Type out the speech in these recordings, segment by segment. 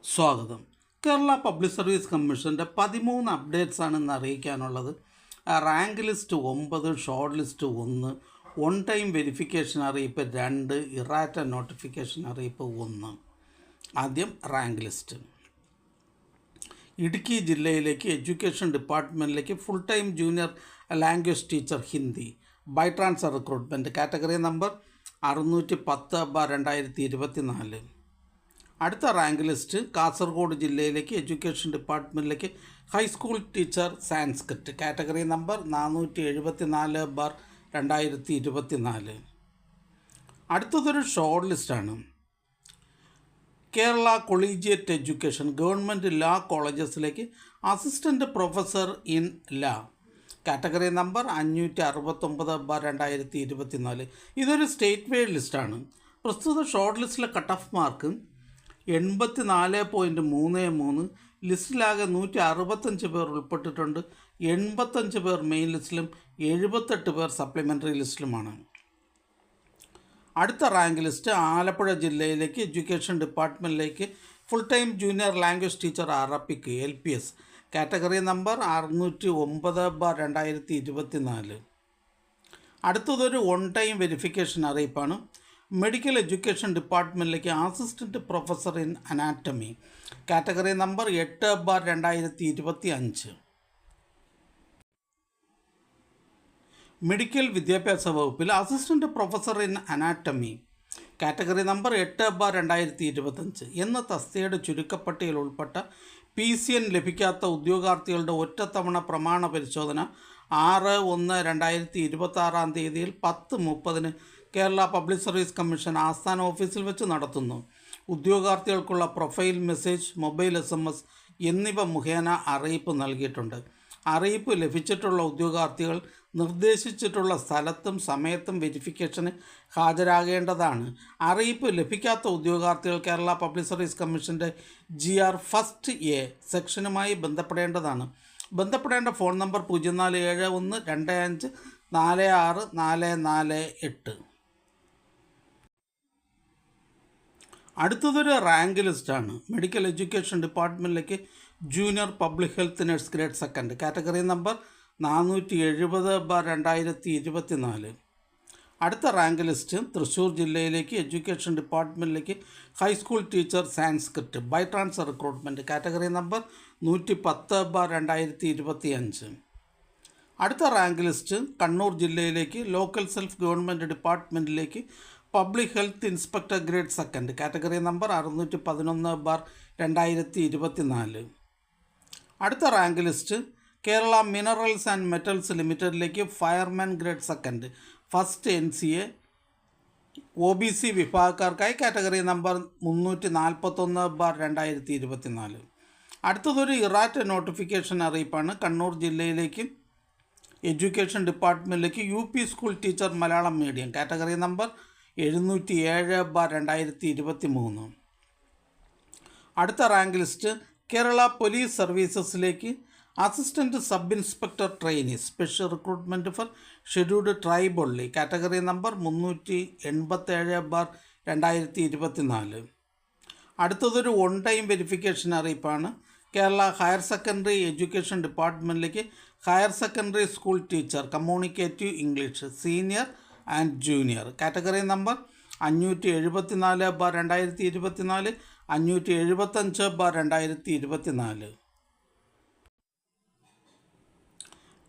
സ്വാഗതം. Kerala public service കമ്മീഷൻ്റെ 13 അപ്ഡേറ്റ്സാണ് ഇന്ന് അറിയിക്കാനുള്ളത്. Rank list 9, short list 1, on time verification അറിയിപ്പ് 2, ഇറാറ്റ നോട്ടിഫിക്കേഷൻ അറിയിപ്പ് 1. ആദ്യം റാങ്ക് ലിസ്റ്റ്. ഇടുക്കി ജില്ലയിലേക്ക് എഡ്യൂക്കേഷൻ ഡിപ്പാർട്ട്മെൻറ്റിലേക്ക് full time junior language teacher Hindi by transfer recruitment category number 610/2024. അടുത്ത റാങ്ക് ലിസ്റ്റ് കാസർഗോഡ് ജില്ലയിലേക്ക് എഡ്യൂക്കേഷൻ ഡിപ്പാർട്ട്മെൻറ്റിലേക്ക് high school teacher Sanskrit category number 474/2024. അടുത്തതൊരു ഷോർട്ട് ലിസ്റ്റാണ്. Kerala collegiate education government law കോളേജസിലേക്ക് assistant professor in law category number 569/2024. ഇതൊരു state wide ലിസ്റ്റാണ്. പ്രസ്തുത short ലിസ്റ്റിലെ കട്ട് ഓഫ് മാർക്ക് 84.33. ലിസ്റ്റിലാകെ 165 പേർ ഉൾപ്പെട്ടിട്ടുണ്ട്. 85 പേർ മെയിൻ ലിസ്റ്റിലും 78 പേർ സപ്ലിമെൻ്ററി ലിസ്റ്റിലുമാണ്. അടുത്ത റാങ്ക് ലിസ്റ്റ് ആലപ്പുഴ ജില്ലയിലേക്ക് എഡ്യൂക്കേഷൻ ഡിപ്പാർട്ട്മെൻറ്റിലേക്ക് full time junior language teacher Arabic LPS category number 609/2024. അടുത്തതൊരു ഓൺ ടൈം വെരിഫിക്കേഷൻ അറിയിപ്പാണ്. മെഡിക്കൽ എഡ്യൂക്കേഷൻ ഡിപ്പാർട്ട്മെൻറ്റിലേക്ക് assistant professor in anatomy category number 8/2025. Medical വിദ്യാഭ്യാസ വകുപ്പിൽ assistant professor in anatomy category number 8/2025 എന്ന തസ്തികയുടെ ചുരുക്കപ്പട്ടികയിൽ ഉൾപ്പെട്ട PCN ലഭിക്കാത്ത ഉദ്യോഗാർത്ഥികളുടെ ഒറ്റത്തവണ പ്രമാണ പരിശോധന 6/1/2026 10:30 കേരള പബ്ലിക് സർവീസ് കമ്മീഷൻ ആസ്ഥാന ഓഫീസിൽ വെച്ച് നടത്തുന്നു. ഉദ്യോഗാർത്ഥികൾക്കുള്ള പ്രൊഫൈൽ മെസ്സേജ്, മൊബൈൽ SMS എന്നിവ മുഖേന അറിയിപ്പ് നൽകിയിട്ടുണ്ട്. അറിയിപ്പ് ലഭിച്ചിട്ടുള്ള ഉദ്യോഗാർത്ഥികൾ നിർദ്ദേശിച്ചിട്ടുള്ള സ്ഥലത്തും സമയത്തും വെരിഫിക്കേഷന് ഹാജരാകേണ്ടതാണ്. അറിയിപ്പ് ലഭിക്കാത്ത ഉദ്യോഗാർത്ഥികൾ കേരള പബ്ലിക് സർവീസ് കമ്മീഷൻ്റെ GR ഫസ്റ്റ് A സെക്ഷനുമായി ബന്ധപ്പെടേണ്ടതാണ്. ബന്ധപ്പെടേണ്ട ഫോൺ നമ്പർ 047125464448. അടുത്തതൊരു റാങ്ക് ലിസ്റ്റാണ്. മെഡിക്കൽ എഡ്യൂക്കേഷൻ ഡിപ്പാർട്ട്മെൻറ്റിലേക്ക് junior public health nurse grade 2 category number 470/2024. അടുത്ത റാങ്ക് ലിസ്റ്റ് തൃശ്ശൂർ ജില്ലയിലേക്ക് എഡ്യൂക്കേഷൻ ഡിപ്പാർട്ട്മെൻറ്റിലേക്ക് high school teacher Sanskrit by transfer recruitment category number 110/2025. അടുത്ത റാങ്ക് ലിസ്റ്റ് കണ്ണൂർ ജില്ലയിലേക്ക് ലോക്കൽ സെൽഫ് ഗവൺമെൻറ് ഡിപ്പാർട്ട്മെൻറ്റിലേക്ക് public health inspector grade 2 category number 611/2024. അടുത്ത rank list Kerala minerals and metals ലിമിറ്റഡിലേക്ക് fireman grade 2 first NCA OBC വിഭാഗക്കാർക്കായി category number 341/2024. അടുത്തതൊരു errata notification അറിയിപ്പാണ്. കണ്ണൂർ ജില്ലയിലേക്ക് education ഡിപ്പാർട്ട്മെൻറ്റിലേക്ക് UP school teacher Malayalam medium category number 707/2023. അടുത്ത റാങ്ക് ലിസ്റ്റ് കേരള പോലീസ് സർവീസസിലേക്ക് assistant sub inspector trainee special recruitment for scheduled tribe only category number 387/2024. അടുത്തതൊരു on time verification അറിയിപ്പാണ്. Kerala higher secondary education ഡിപ്പാർട്ട്മെൻറ്റിലേക്ക് higher secondary school teacher communicative English senior and junior category number 574/2024, 575/2024.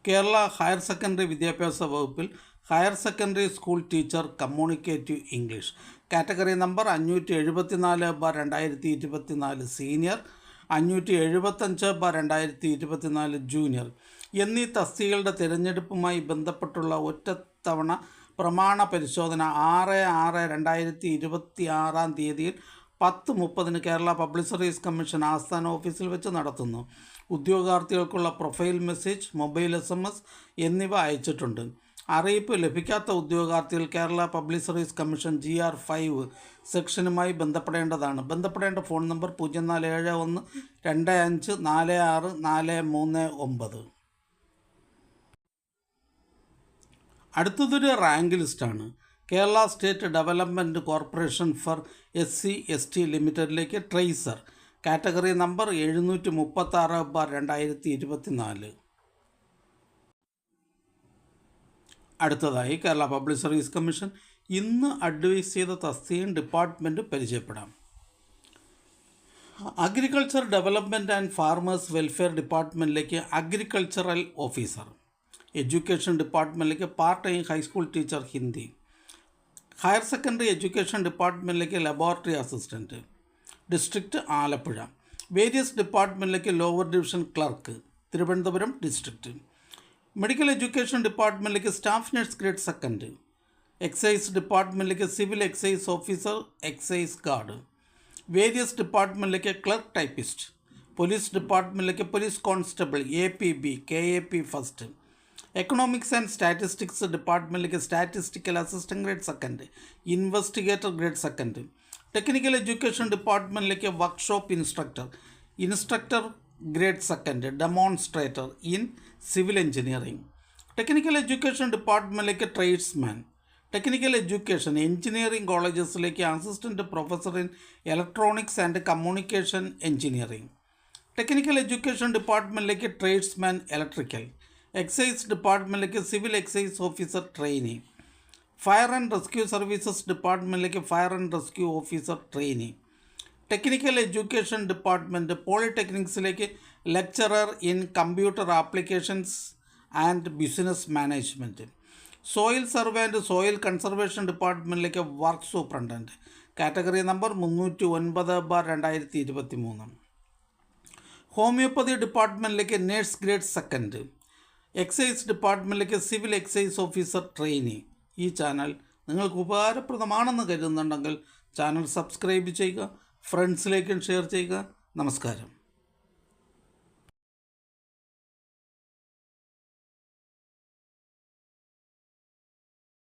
Kerala higher secondary വിദ്യാഭ്യാസ വകുപ്പിൽ higher secondary school teacher communicative English category number 574/2024 senior, 575/2024 junior എന്നീ തസ്തികകളുടെ തിരഞ്ഞെടുപ്പുമായി ബന്ധപ്പെട്ടുള്ള ഒറ്റത്തവണ പ്രമാണ പരിശോധന 6/6/2026 10:30 കേരള പബ്ലിക് സർവീസ് കമ്മീഷൻ ആസ്ഥാന ഓഫീസിൽ വെച്ച് നടത്തുന്നു. ഉദ്യോഗാർത്ഥികൾക്കുള്ള പ്രൊഫൈൽ മെസ്സേജ്, മൊബൈൽ SMS എന്നിവ അയച്ചിട്ടുണ്ട്. അറിയിപ്പ് ലഭിക്കാത്ത ഉദ്യോഗാർത്ഥികൾ Kerala public service commission GR 5 സെക്ഷനുമായി ബന്ധപ്പെടേണ്ടതാണ്. ബന്ധപ്പെടേണ്ട ഫോൺ നമ്പർ 047125464439. അടുത്തതൊരു റാങ്ക് ലിസ്റ്റാണ്. Kerala state development corporation for SC ST ലിമിറ്റഡിലേക്ക് ട്രേസർ കാറ്റഗറി നമ്പർ 736/2024. അടുത്തതായി കേരള പബ്ലിക് സർവീസ് കമ്മീഷൻ ഇന്ന് അഡ്വൈസ് ചെയ്ത തസ്തികയും ഡിപ്പാർട്ട്മെൻറ്റ് പരിചയപ്പെടാം. Agriculture development and farmers welfare ഡിപ്പാർട്ട്മെൻറ്റിലേക്ക് അഗ്രികൾച്ചറൽ ഓഫീസർ, എഡ്യൂക്കേഷൻ ഡിപ്പാർട്ട്മെൻറ്റിലേക്ക് part time high school teacher Hindi, higher secondary education ഡിപ്പാർട്ട്മെൻറ്റിലേക്ക് laboratory assistant, district Alappuzha. Various ഡിപ്പാർട്ട്മെൻറ്റിലേക്ക് lower division clerk, Thiruvananthapuram district. Medical education ഡിപ്പാർട്ട്മെൻറ്റിലേക്ക് staff nurse grade second, excise ഡിപ്പാർട്ട്മെൻറ്റിലേക്ക് civil excise officer, excise guard. Various ഡിപ്പാർട്ട്മെൻറ്റിലേക്ക് clerk typist. Police ഡിപ്പാർട്ട്മെൻറ്റിലേക്ക് police constable APB, KAP ഫസ്റ്റ്. Economics and statistics ഡിപ്പാർട്ട്മെൻറ്റിലേക്ക് statistical assistant grade second, investigator grade second. Technical education ഡിപ്പാർട്ട്മെൻറ്റിലേക്ക് workshop instructor, instructor grade second, demonstrator in civil engineering. Technical education ഡിപ്പാർട്ട്മെൻറ്റിലേക്ക് tradesman. Technical education engineering കോളേജസിലേക്ക് assistant professor in electronics and communication engineering. Technical education ഡിപ്പാർട്ട്മെൻറ്റിലേക്ക് tradesman electrical. Excise ഡിപ്പാർട്ട്മെൻറ്റിലേക്ക് civil excise officer trainee. Fire and rescue services ഡിപ്പാർട്ട്മെൻറ്റിലേക്ക് fire and rescue officer trainee. Technical education department പോളിടെക്നിക്സിലേക്ക് lecturer in computer applications and business management. Soil survey and soil conservation ഡിപ്പാർട്ട്മെൻറ്റിലേക്ക് work superintendent, category number 309/2023. Homeopathy ഡിപ്പാർട്ട്മെൻറ്റിലേക്ക് nurse grade second. Excise ഡിപ്പാർട്ട്മെൻറ്റിലേക്ക് civil excise officer trainee. ഈ channel നിങ്ങൾക്ക് ഉപകാരപ്രദമാണെന്ന് കരുതുന്നുണ്ടെങ്കിൽ channel subscribe ചെയ്യുക, ഫ്രണ്ട്സിലേക്കും share ചെയ്യുക. നമസ്കാരം.